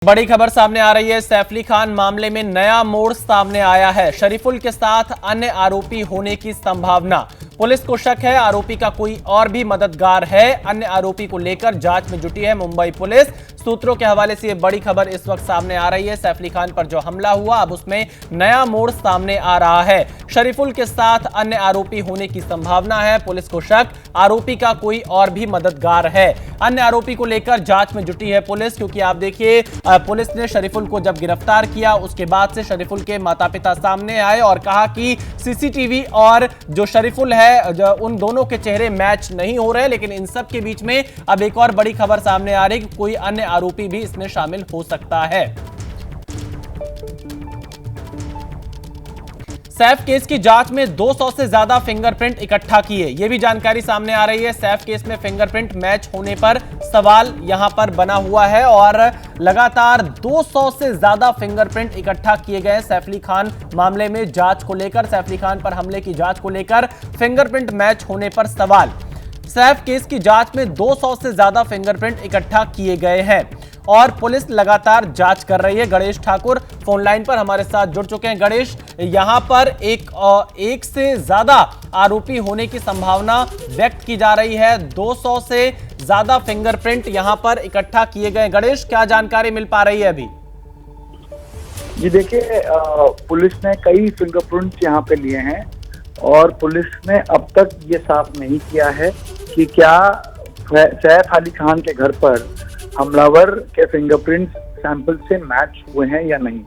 बड़ी खबर सामने आ रही है। सैफ अली खान मामले में नया मोड़ सामने आया है। शरीफुल के साथ अन्य आरोपी होने की संभावना। पुलिस को शक है आरोपी का कोई और भी मददगार है। अन्य आरोपी को लेकर जांच में जुटी है मुंबई पुलिस। सूत्रों के हवाले से ये बड़ी खबर इस वक्त सामने आ रही है। सैफ अली खान पर जो हमला हुआ, अब उसमें नया मोड़ सामने आ रहा है। शरीफुल के साथ अन्य आरोपी होने की संभावना है। पुलिस को शक आरोपी का कोई और भी मददगार है। अन्य आरोपी को लेकर जांच में जुटी है पुलिस, क्योंकि आप देखिए पुलिस ने शरीफुल को जब गिरफ्तार किया उसके बाद से शरीफुल के माता पिता सामने आए और कहा कि सीसीटीवी और जो शरीफुल है उन दोनों के चेहरे मैच नहीं हो रहे। लेकिन इन सब के बीच में अब एक और बड़ी खबर सामने आ रही है कि कोई अन्य आरोपी भी इसमें शामिल हो सकता है। सैफ केस की जांच में 200 से ज्यादा फिंगरप्रिंट इकट्ठा किए, यह भी जानकारी सामने आ रही है। सैफ केस में फिंगरप्रिंट मैच होने पर सवाल यहां पर बना हुआ है और लगातार 200 से ज्यादा फिंगरप्रिंट इकट्ठा किए गए। सैफ अली खान मामले में जांच को लेकर, सैफ अली खान पर हमले की जांच को लेकर फिंगरप्रिंट मैच होने पर सवाल। सैफ केस की जांच में 200 से ज्यादा फिंगरप्रिंट इकट्ठा किए गए हैं और पुलिस लगातार जांच कर रही है। गणेश ठाकुर फोन लाइन पर हमारे साथ जुड़ चुके हैं। गणेश, यहां पर एक से ज्यादा आरोपी होने की संभावना व्यक्त की जा रही है। 200 से ज्यादा फिंगरप्रिंट यहां पर इकट्ठा किए गए। गणेश, क्या जानकारी मिल पा रही है अभी? जी देखिए, पुलिस ने कई फिंगरप्रिंट्स यहाँ पे लिए हैं और पुलिस ने अब तक ये साफ नहीं किया है कि क्या सैफ अली खान के घर पर हमलावर के फिंगरप्रिंट्स सैंपल से मैच हुए हैं या नहीं।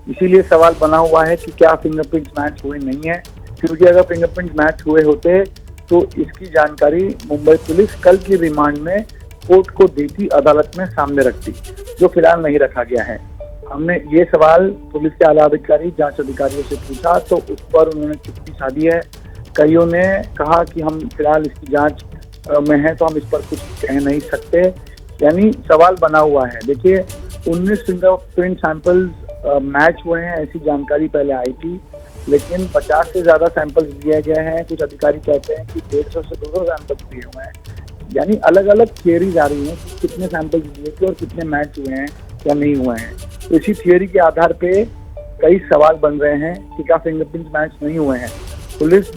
इसीलिए सवाल बना हुआ है कि क्या फिंगरप्रिंट्स मैच हुए नहीं है, क्योंकि अगर फिंगरप्रिंट्स मैच हुए होते तो इसकी जानकारी मुंबई पुलिस कल की रिमांड में कोर्ट को देती, अदालत में सामने रखती, जो फिलहाल नहीं रखा गया है। हमने ये सवाल पुलिस के आला अधिकारी, जांच अधिकारियों से पूछा तो उस पर उन्होंने चुप्पी साधी है। कईयों ने कहा कि हम फिलहाल इसकी जांच में हैं तो हम इस पर कुछ कह नहीं सकते, यानी सवाल बना हुआ है। देखिए, 19 फिंगरप्रिंट सैंपल्स मैच हुए हैं, ऐसी जानकारी पहले आई थी, लेकिन 50 से ज्यादा सैंपल्स लिए गए हैं। कुछ अधिकारी कहते हैं कि 150 से 200 सैंपल्स लिए हुए हैं। यानी अलग अलग थियरीज आ रही हैं कि कितने सैंपल्स लिए थे और कितने मैच हुए हैं या नहीं हुए हैं। तो इसी थियरी के आधार पे कई सवाल बन रहे हैं कि क्या फिंगरप्रिंट मैच नहीं हुए हैं। पुलिस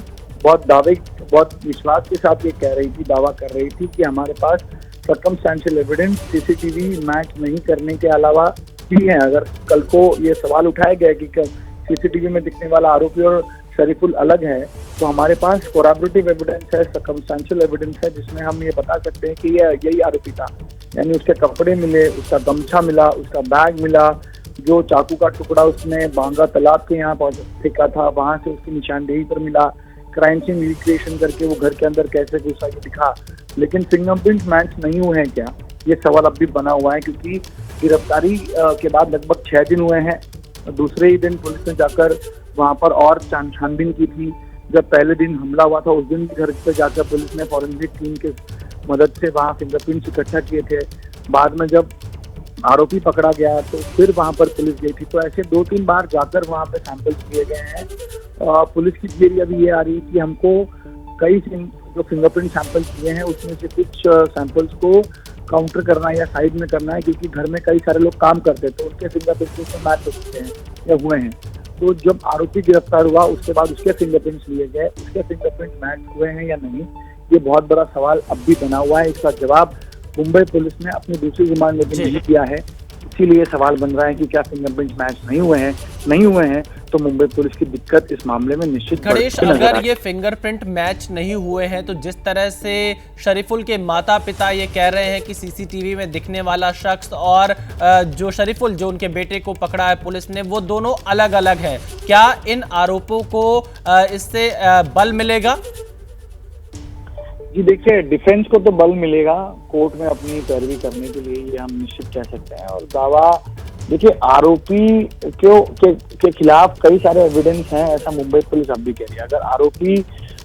बहुत विश्वास के साथ ये कह रही थी, दावा कर रही थी कि हमारे पास सर्कमस्टेंशियल एविडेंस सीसीटीवी मैच नहीं करने के अलावा भी है। अगर कल को ये सवाल उठाया गया कि सीसीटीवी में दिखने वाला आरोपी और शरीफुल अलग है, तो हमारे पास कोरैबोरेटिव एविडेंस है, सर्कमस्टेंशियल एविडेंस है, जिसमें हम ये बता सकते हैं कि यही आरोपी था। यानी उसके कपड़े मिले, उसका गमछा मिला, उसका बैग मिला, जो चाकू का टुकड़ा उसने बांगा तालाब के यहाँ फेंका था वहां से उसकी निशानदेही पर मिला। क्राइम सीन रिक्रिएशन करके वो घर के अंदर कैसे घुसा ये दिखा। लेकिन फिंगरप्रिंट मैच नहीं हुए हैं क्या, ये सवाल अब भी बना हुआ है, क्योंकि गिरफ्तारी के बाद लगभग 6 दिन हुए हैं। दूसरे ही दिन पुलिस ने जाकर वहां पर और छानबीन की थी। जब पहले दिन हमला हुआ था उस दिन घर पे जाकर पुलिस ने फॉरेंसिक टीम के मदद से वहां फिंगरप्रिंट्स इकट्ठा किए थे। बाद में जब आरोपी पकड़ा गया तो फिर वहां पर पुलिस गई थी। तो ऐसे 2-3 बार जाकर वहां पे सैंपल्स लिए गए हैं। पुलिस की थियरी अभी ये आ रही है कि हमको कई जो फिंगरप्रिंट सैंपल्स लिए हैं उसमें से कुछ सैंपल्स को काउंटर करना है या साइड में करना है, क्योंकि घर में कई सारे लोग काम करते हैं तो उनके फिंगरप्रिंट्स में मैच हो चुके हैं या हुए हैं। तो जब आरोपी गिरफ्तार हुआ उसके बाद उसके फिंगरप्रिंट्स लिए गए, उसके फिंगरप्रिंट मैच हुए हैं या नहीं, ये बहुत बड़ा सवाल अब भी बना हुआ है। इसका जवाब मुंबई पुलिस ने अपनी दूसरी रिमांड में भी नहीं दिया है। इसीलिए सवाल बन रहा है कि क्या फिंगरप्रिंट मैच नहीं हुए हैं तो मुंबई पुलिस की दिक्कत इस मामले में निश्चित। गणेश, अगर ये फिंगरप्रिंट मैच नहीं हुए हैं तो जिस तरह से शरीफुल के माता पिता ये कह रहे हैं कि सीसीटीवी में दिखने वाला शख्स और जो शरीफुल जो उनके बेटे को पकड़ा है पुलिस ने, वो दोनों अलग अलग है, क्या इन आरोपों को इससे बल मिलेगा? जी देखिए, डिफेंस को तो बल मिलेगा कोर्ट में अपनी पैरवी करने के लिए, ये हम निश्चित कह सकते हैं। और दावा, देखिए, आरोपी के खिलाफ कई सारे एविडेंस हैं, ऐसा मुंबई पुलिस अब भी कह रही है। अगर आरोपी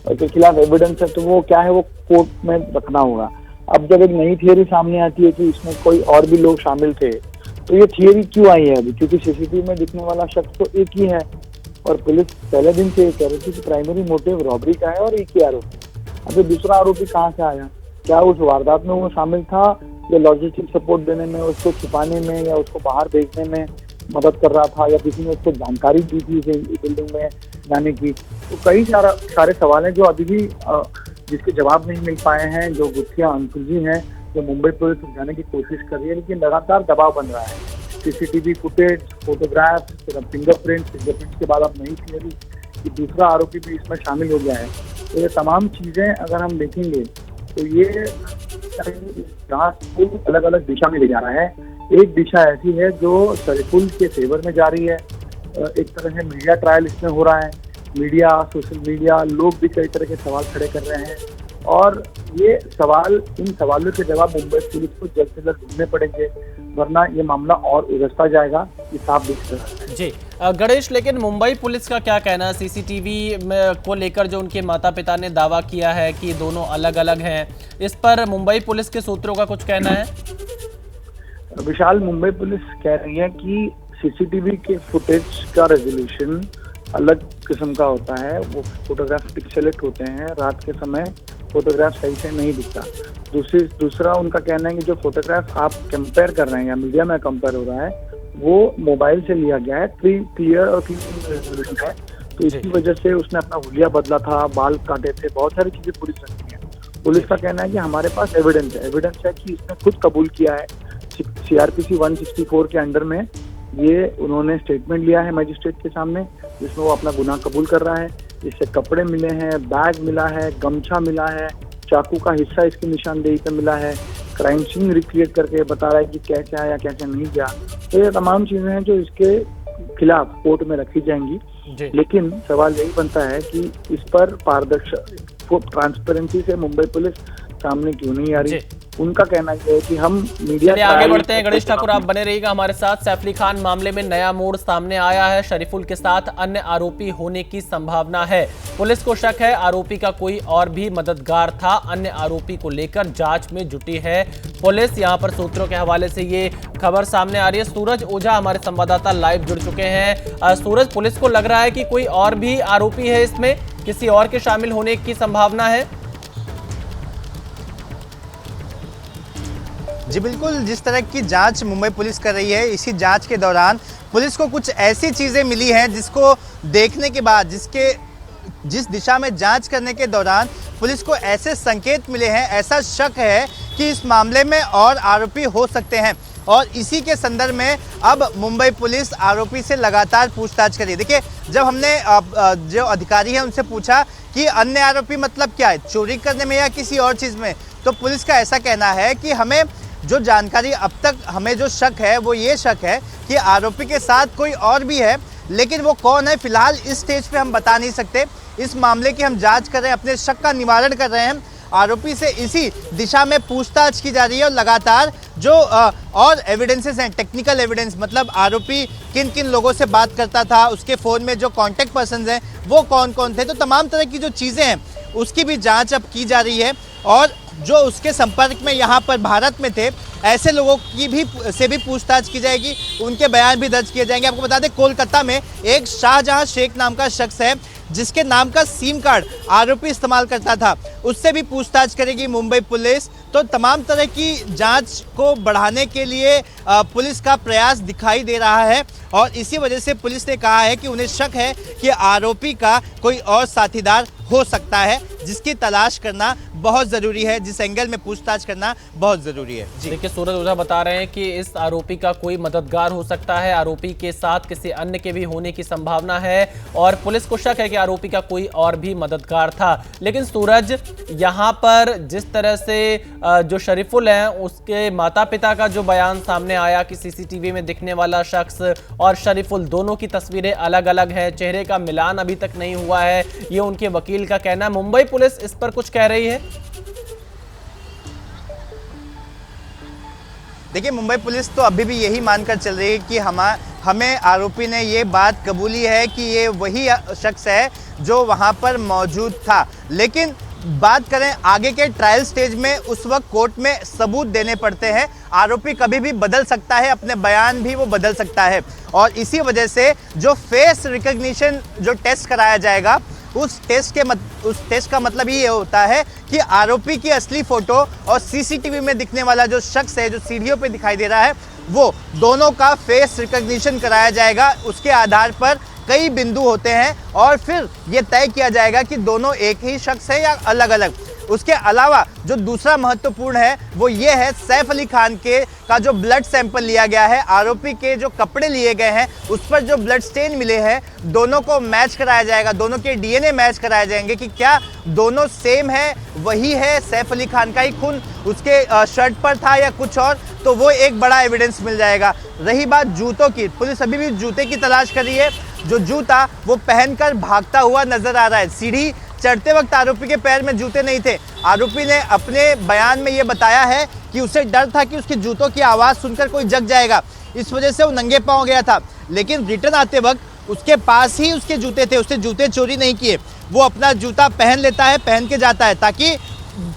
के खिलाफ एविडेंस है तो वो क्या है, वो कोर्ट में रखना होगा। अब जब एक नई थियरी सामने आती है कि इसमें कोई और भी लोग शामिल थे, तो ये थियरी क्यों आई है अभी? क्योंकि सीसीटीवी में दिखने वाला शख्स तो एक ही है और पुलिस पहले दिन से ये कह रही थी कि प्राइमरी मोटिव रॉबरी का है और एक ही आरोपी। अभी दूसरा आरोपी कहाँ से आया? क्या उस वारदात में वो शामिल था या लॉजिस्टिक सपोर्ट देने में, उसको छुपाने में या उसको बाहर भेजने में मदद कर रहा था, या किसी ने उसको जानकारी दी थी बिल्डिंग में जाने की। तो कई सारे सवाल हैं जो अभी भी जिसके जवाब नहीं मिल पाए हैं, जो गुत्थियां अनसुलझी हैं, जो मुंबई पुलिस सुलझाने की कोशिश कर रही है, लेकिन लगातार दबाव बन रहा है। सीसीटीवी फुटेज, फोटोग्राफ, फिर फिंगरप्रिंट्स के बाद अब नई थियरी कि दूसरा आरोपी भी इसमें शामिल हो गया है। तो ये तमाम चीजें अगर हम देखेंगे तो ये जांच को अलग अलग दिशा में ले जा रहा है। एक दिशा ऐसी है जो शरीफुल के फेवर में जा रही है, एक तरह से मीडिया ट्रायल इसमें हो रहा है। मीडिया, सोशल मीडिया, लोग भी कई तरह के सवाल खड़े कर रहे हैं, और ये इन सवालों के जवाब मुंबई पुलिस को जल्द से जल्द ढूंढने पड़ेंगे, वरना ये मामला और उलझता जाएगा, ये साफ दिख रहा है। जी गणेश, लेकिन मुंबई पुलिस का क्या कहना है सीसीटीवी को लेकर? जो उनके माता पिता ने दावा किया है कि दोनों अलग अलग हैं, इस पर मुंबई पुलिस के सूत्रों का कुछ कहना है? विशाल, मुंबई पुलिस कह रही है कि सीसीटीवी के फुटेज का रेजोल्यूशन अलग किस्म का होता है। वो फोटोग्राफ पिक्सेलेट होते हैं, रात के समय फोटोग्राफ सही से नहीं दिखता। दूसरा उनका कहना है कि जो फोटोग्राफ आप कंपेयर कर रहे हैं या मीडिया में कंपेयर हो रहा है, वो मोबाइल से लिया गया है, क्लियर और क्लीन रेजोल्यूशन है। तो इसकी वजह से उसने अपना हुलिया बदला था, बाल काटे थे, बहुत सारी चीजें पुलिस रखती है। पुलिस का कहना है कि हमारे पास एविडेंस है कि इसने खुद कबूल किया है। CRPC 164 के अंडर में ये उन्होंने स्टेटमेंट लिया है मजिस्ट्रेट के सामने, जिसमें वो अपना गुनाह कबूल कर रहा है। इससे कपड़े मिले हैं, बैग मिला है, गमछा मिला है, चाकू का हिस्सा इसकी निशानदेही पे मिला है, क्राइम सीन रिक्रिएट करके बता रहा है कि कैसे आया कैसे नहीं गया। तो ये तमाम चीजें हैं जो इसके खिलाफ कोर्ट में रखी जाएंगी। लेकिन सवाल यही बनता है कि इस पर ट्रांसपेरेंसी से मुंबई पुलिस सामने क्यों नहीं आ रही। उनका कहना यह है कि हम मीडिया आगे बढ़ते हैं। गणेश ठाकुर, आप बने रहिएगा हमारे साथ। सैफ अली खान मामले में नया मोड़ सामने आया है। शरीफुल के साथ अन्य आरोपी होने की संभावना है। पुलिस को शक है आरोपी का कोई और भी मददगार था। अन्य आरोपी को लेकर जांच में जुटी है पुलिस। यहां पर सूत्रों के हवाले से ये खबर सामने आ रही है। सूरज ओझा हमारे संवाददाता लाइव जुड़ चुके हैं। सूरज, पुलिस को लग रहा है कि कोई और भी आरोपी है, इसमें किसी और के शामिल होने की संभावना है? जी बिल्कुल, जिस तरह की जांच मुंबई पुलिस कर रही है, इसी जांच के दौरान पुलिस को कुछ ऐसी चीज़ें मिली हैं जिसको देखने के बाद, जिस दिशा में जांच करने के दौरान पुलिस को ऐसे संकेत मिले हैं, ऐसा शक है कि इस मामले में और आरोपी हो सकते हैं। और इसी के संदर्भ में अब मुंबई पुलिस आरोपी से लगातार पूछताछ कर रही है। देखिए, जब हमने जो अधिकारी हैं उनसे पूछा कि अन्य आरोपी मतलब क्या है, चोरी करने में या किसी और चीज़ में, तो पुलिस का ऐसा कहना है कि हमें जो जानकारी अब तक हमें जो शक है वो ये शक है कि आरोपी के साथ कोई और भी है, लेकिन वो कौन है फिलहाल इस स्टेज पे हम बता नहीं सकते। इस मामले की हम जांच कर रहे हैं, अपने शक का निवारण कर रहे हैं। आरोपी से इसी दिशा में पूछताछ की जा रही है और लगातार जो और एविडेंसेस हैं, टेक्निकल एविडेंस, मतलब आरोपी किन किन लोगों से बात करता था, उसके फ़ोन में जो कॉन्टैक्ट पर्सन्स हैं वो कौन कौन थे, तो तमाम तरह की जो चीज़ें हैं उसकी भी जांच अब की जा रही है। और जो उसके संपर्क में यहाँ पर भारत में थे, ऐसे लोगों की भी पूछताछ की जाएगी, उनके बयान भी दर्ज किए जाएंगे। आपको बता दें, कोलकाता में एक शाहजहां शेख नाम का शख्स है जिसके नाम का सिम कार्ड आरोपी इस्तेमाल करता था, उससे भी पूछताछ करेगी मुंबई पुलिस। तो तमाम तरह की जांच को बढ़ाने के लिए पुलिस का प्रयास दिखाई दे रहा है और इसी वजह से पुलिस ने कहा है कि उन्हें शक है कि आरोपी का कोई और साथीदार हो सकता है, जिसकी तलाश करना बहुत ज़रूरी है, जिस एंगल में पूछताछ करना बहुत ज़रूरी है। जी देखिए, सूरज ओझा बता रहे हैं कि इस आरोपी का कोई मददगार हो सकता है, आरोपी के साथ किसी अन्य के भी होने की संभावना है और पुलिस को शक है कि आरोपी का कोई और भी मददगार था। लेकिन सूरज, यहाँ पर जिस तरह से जो शरीफुल हैं उसके माता पिता का जो बयान सामने आया कि सीसीटीवी में दिखने वाला शख्स और शरीफुल दोनों की तस्वीरें अलग अलग हैं, चेहरे का मिलान अभी तक नहीं हुआ है, ये उनके वकील का कहना है। मुंबई पुलिस इस पर कुछ कह रही है? देखिए, मुंबई पुलिस तो अभी भी यही मानकर चल रही है कि हमें आरोपी ने ये बात कबूली है कि ये वही शख्स है जो वहाँ पर मौजूद था। लेकिन बात करें आगे के ट्रायल स्टेज में, उस वक्त कोर्ट में सबूत देने पड़ते हैं। आरोपी कभी भी बदल सकता है, अपने बयान भी वो बदल सकता है और इसी वजह से जो फेस रिकॉग्निशन जो टेस्ट कराया जाएगा उस टेस्ट का मतलब ये होता है कि आरोपी की असली फोटो और सीसीटीवी में दिखने वाला जो शख्स है, जो सीढ़ियों पे दिखाई दे रहा है, वो दोनों का फेस रिकॉग्निशन कराया जाएगा। उसके आधार पर कई बिंदु होते हैं और फिर ये तय किया जाएगा कि दोनों एक ही शख्स है या अलग अलग। उसके अलावा जो दूसरा महत्वपूर्ण है वो ये है, सैफ अली खान का जो ब्लड सैंपल लिया गया है, आरोपी के जो कपड़े लिए गए हैं उस पर जो ब्लड स्टेन मिले हैं, दोनों को मैच कराया जाएगा, दोनों के डीएनए मैच कराए जाएंगे कि क्या दोनों सेम है, वही है, सैफ अली खान का ही खून उसके शर्ट पर था या कुछ और, तो वो एक बड़ा एविडेंस मिल जाएगा। रही बात जूतों की, पुलिस अभी भी जूते की तलाश कर रही है। जो जूता वो पहनकर भागता हुआ नजर आ रहा है। सीढ़ी चढ़ते वक्त आरोपी के पैर में जूते नहीं थे। आरोपी ने अपने बयान में ये बताया है कि उसे डर था कि उसके जूतों की आवाज़ सुनकर कोई जग जाएगा, इस वजह से वो नंगे पांव गया था। लेकिन रिटर्न आते वक्त उसके पास ही उसके जूते थे, उसने जूते चोरी नहीं किए। वो अपना जूता पहन लेता है, पहन के जाता है ताकि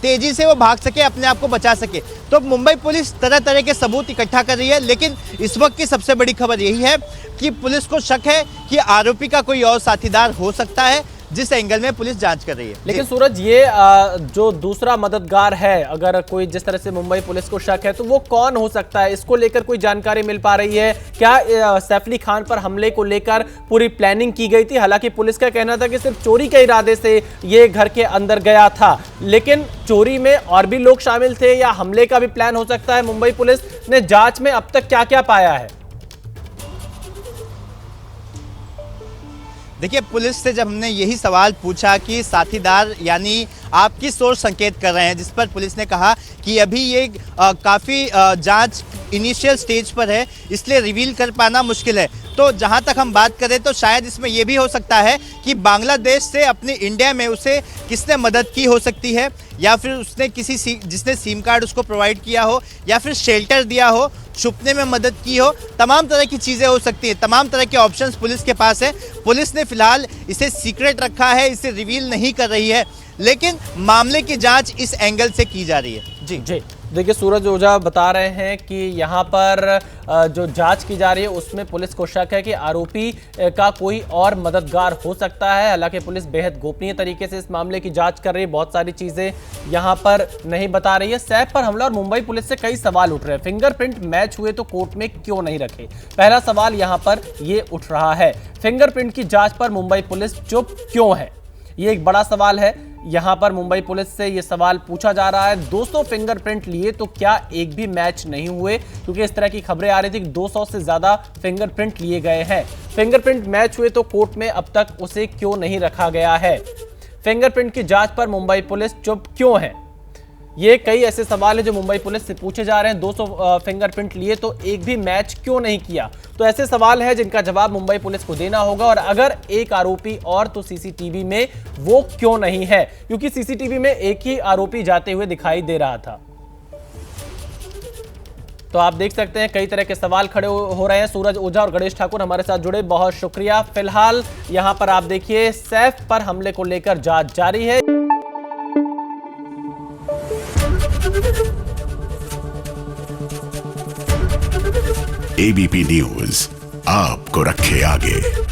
तेजी से वो भाग सके, अपने आप को बचा सके। तो मुंबई पुलिस तरह तरह के सबूत इकट्ठा कर रही है, लेकिन इस वक्त की सबसे बड़ी खबर यही है कि पुलिस को शक है कि आरोपी का कोई और साथीदार हो सकता है, जिस एंगल में पुलिस जांच कर रही है। लेकिन सूरज, ये जो दूसरा मददगार है, अगर कोई जिस तरह से मुंबई पुलिस को शक है तो वो कौन हो सकता है? इसको लेकर कोई जानकारी मिल पा रही है क्या? सैफ अली खान पर हमले को लेकर पूरी प्लानिंग की गई थी। हालांकि पुलिस का कहना था कि सिर्फ चोरी के इरादे से ये घर के अंदर गया था, लेकिन चोरी में और भी लोग शामिल थे या हमले का भी प्लान हो सकता है? मुंबई पुलिस ने जांच में अब तक क्या क्या पाया है? देखिए, पुलिस से जब हमने यही सवाल पूछा कि साथीदार यानी आप किस सोर्स संकेत कर रहे हैं, जिस पर पुलिस ने कहा कि अभी ये काफ़ी जांच इनिशियल स्टेज पर है, इसलिए रिवील कर पाना मुश्किल है। तो जहां तक हम बात करें तो शायद इसमें यह भी हो सकता है कि बांग्लादेश से अपने इंडिया में उसे किसने मदद की हो सकती है, या फिर उसने जिसने सिम कार्ड उसको प्रोवाइड किया हो, या फिर शेल्टर दिया हो, छुपने में मदद की हो। तमाम तरह की चीज़ें हो सकती हैं, तमाम तरह के ऑप्शंस पुलिस के पास है। पुलिस ने फिलहाल इसे सीक्रेट रखा है, इसे रिवील नहीं कर रही है, लेकिन मामले की जांच इस एंगल से की जा रही है। जी देखिए, सूरज ओझा बता रहे हैं कि यहाँ पर जो जांच की जा रही है उसमें पुलिस को शक है कि आरोपी का कोई और मददगार हो सकता है। हालांकि पुलिस बेहद गोपनीय तरीके से इस मामले की जांच कर रही है, बहुत सारी चीजें यहाँ पर नहीं बता रही है। सैफ पर हमला और मुंबई पुलिस से कई सवाल उठ रहे हैं। फिंगरप्रिंट मैच हुए तो कोर्ट में क्यों नहीं रखे? पहला सवाल यहाँ पर ये उठ रहा है। फिंगरप्रिंट की जांच पर मुंबई पुलिस चुप क्यों है? ये एक बड़ा सवाल है। यहां पर मुंबई पुलिस से यह सवाल पूछा जा रहा है। 200 फिंगरप्रिंट लिए तो क्या एक भी मैच नहीं हुए? क्योंकि इस तरह की खबरें आ रही थी कि 200 से ज्यादा फिंगरप्रिंट लिए गए हैं। फिंगरप्रिंट मैच हुए तो कोर्ट में अब तक उसे क्यों नहीं रखा गया है? फिंगरप्रिंट की जांच पर मुंबई पुलिस चुप क्यों है? ये कई ऐसे सवाल हैं जो मुंबई पुलिस से पूछे जा रहे हैं। 200 फिंगरप्रिंट लिए तो एक भी मैच क्यों नहीं किया? तो ऐसे सवाल हैं जिनका जवाब मुंबई पुलिस को देना होगा। और अगर एक आरोपी और तो सीसीटीवी में वो क्यों नहीं है? क्योंकि सीसीटीवी में एक ही आरोपी जाते हुए दिखाई दे रहा था। तो आप देख सकते हैं कई तरह के सवाल खड़े हो रहे हैं। सूरज ओझा और गणेश ठाकुर हमारे साथ जुड़े, बहुत शुक्रिया। फिलहाल यहां पर आप देखिए, सैफ पर हमले को लेकर जांच जारी है। एबीपी न्यूज आपको रखे आगे।